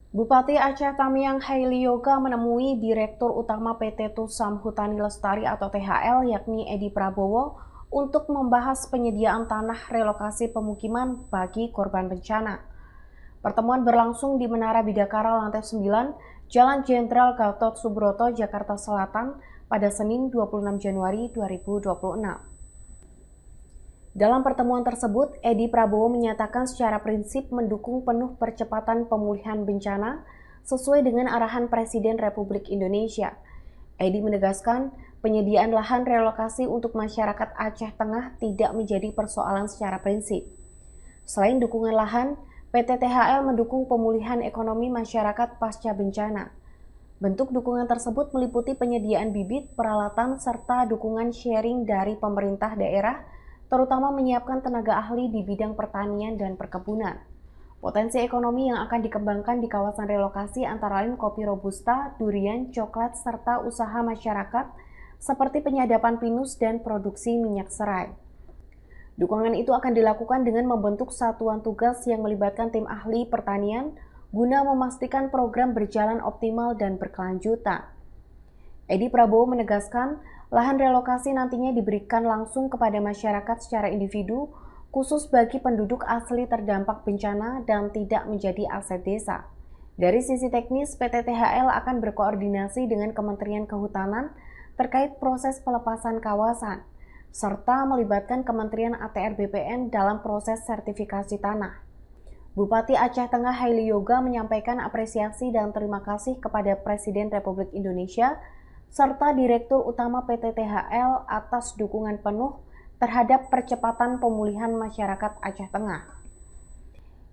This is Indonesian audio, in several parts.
Bupati Aceh Tamiang Haili Yoga menemui Direktur Utama PT Tusam Hutani Lestari atau THL yakni Edi Prabowo untuk membahas penyediaan tanah relokasi pemukiman bagi korban bencana. Pertemuan berlangsung di Menara Bidakara lantai 9, Jalan Jenderal Gatot Subroto, Jakarta Selatan pada Senin 26 Januari 2026. Dalam pertemuan tersebut, Edi Prabowo menyatakan secara prinsip mendukung penuh percepatan pemulihan bencana sesuai dengan arahan Presiden Republik Indonesia. Edi menegaskan penyediaan lahan relokasi untuk masyarakat Aceh Tengah tidak menjadi persoalan secara prinsip. Selain dukungan lahan, PT THL mendukung pemulihan ekonomi masyarakat pasca bencana. Bentuk dukungan tersebut meliputi penyediaan bibit, peralatan, serta dukungan sharing dari pemerintah daerah, terutama menyiapkan tenaga ahli di bidang pertanian dan perkebunan. Potensi ekonomi yang akan dikembangkan di kawasan relokasi antara lain kopi robusta, durian, coklat, serta usaha masyarakat seperti penyadapan pinus dan produksi minyak serai. Dukungan itu akan dilakukan dengan membentuk satuan tugas yang melibatkan tim ahli pertanian guna memastikan program berjalan optimal dan berkelanjutan. Edi Prabowo menegaskan, lahan relokasi nantinya diberikan langsung kepada masyarakat secara individu, khusus bagi penduduk asli terdampak bencana dan tidak menjadi aset desa. Dari sisi teknis, PT THL akan berkoordinasi dengan Kementerian Kehutanan terkait proses pelepasan kawasan, serta melibatkan Kementerian ATR BPN dalam proses sertifikasi tanah. Bupati Aceh Tengah Haili Yoga menyampaikan apresiasi dan terima kasih kepada Presiden Republik Indonesia serta Direktur Utama PT THL atas dukungan penuh terhadap percepatan pemulihan masyarakat Aceh Tengah.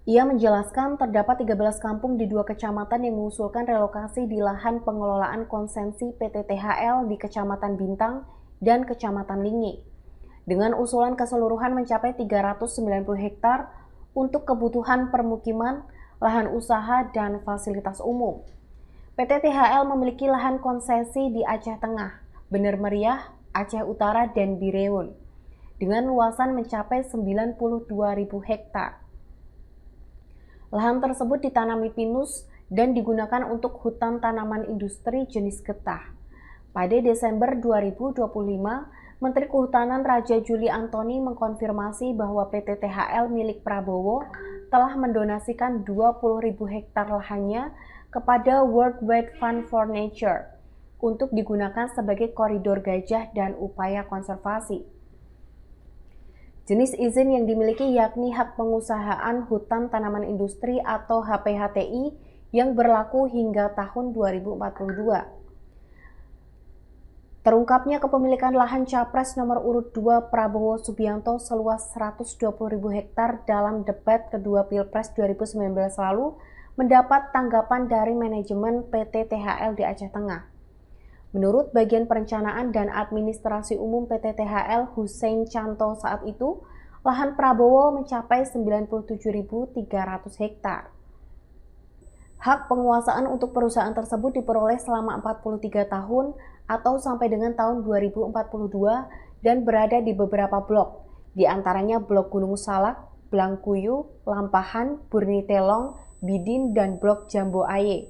Ia menjelaskan terdapat 13 kampung di 2 kecamatan yang mengusulkan relokasi di lahan pengelolaan konsensi PT THL di Kecamatan Bintang dan Kecamatan Lingi, dengan usulan keseluruhan mencapai 390 hektar untuk kebutuhan permukiman, lahan usaha, dan fasilitas umum. PT THL memiliki lahan konsesi di Aceh Tengah, Bener Meriah, Aceh Utara, dan Bireun, dengan luasan mencapai 92.000 hektar. Lahan tersebut ditanami pinus dan digunakan untuk hutan tanaman industri jenis getah. Pada Desember 2025, Menteri Kehutanan Raja Juli Antoni mengkonfirmasi bahwa PT THL milik Prabowo telah mendonasikan 20.000 hektar lahannya kepada World Wide Fund for Nature untuk digunakan sebagai koridor gajah dan upaya konservasi. Jenis izin yang dimiliki yakni hak pengusahaan hutan tanaman industri atau HPHTI yang berlaku hingga tahun 2042. Terungkapnya kepemilikan lahan Capres nomor urut 2 Prabowo Subianto seluas 120.000 hektar dalam debat kedua Pilpres 2019 lalu mendapat tanggapan dari manajemen PT THL di Aceh Tengah. Menurut Bagian Perencanaan dan Administrasi Umum PT THL Hussein Canto saat itu, lahan Prabowo mencapai 97.300 hektar. Hak penguasaan untuk perusahaan tersebut diperoleh selama 43 tahun atau sampai dengan tahun 2042 dan berada di beberapa blok, di antaranya Blok Gunung Salak, Blangkuyu, Lampahan, Burnitelong, Bidin, dan Blok Jambo Aye.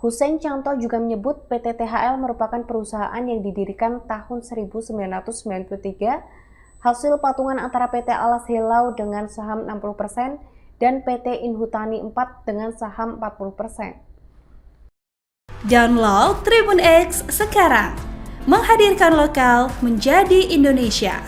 Hussein Canto juga menyebut PT THL merupakan perusahaan yang didirikan tahun 1993, hasil patungan antara PT Alas Helau dengan saham 60% dan PT Inhutani 4 dengan saham 40%. Download Tribun X sekarang, menghadirkan lokal menjadi Indonesia.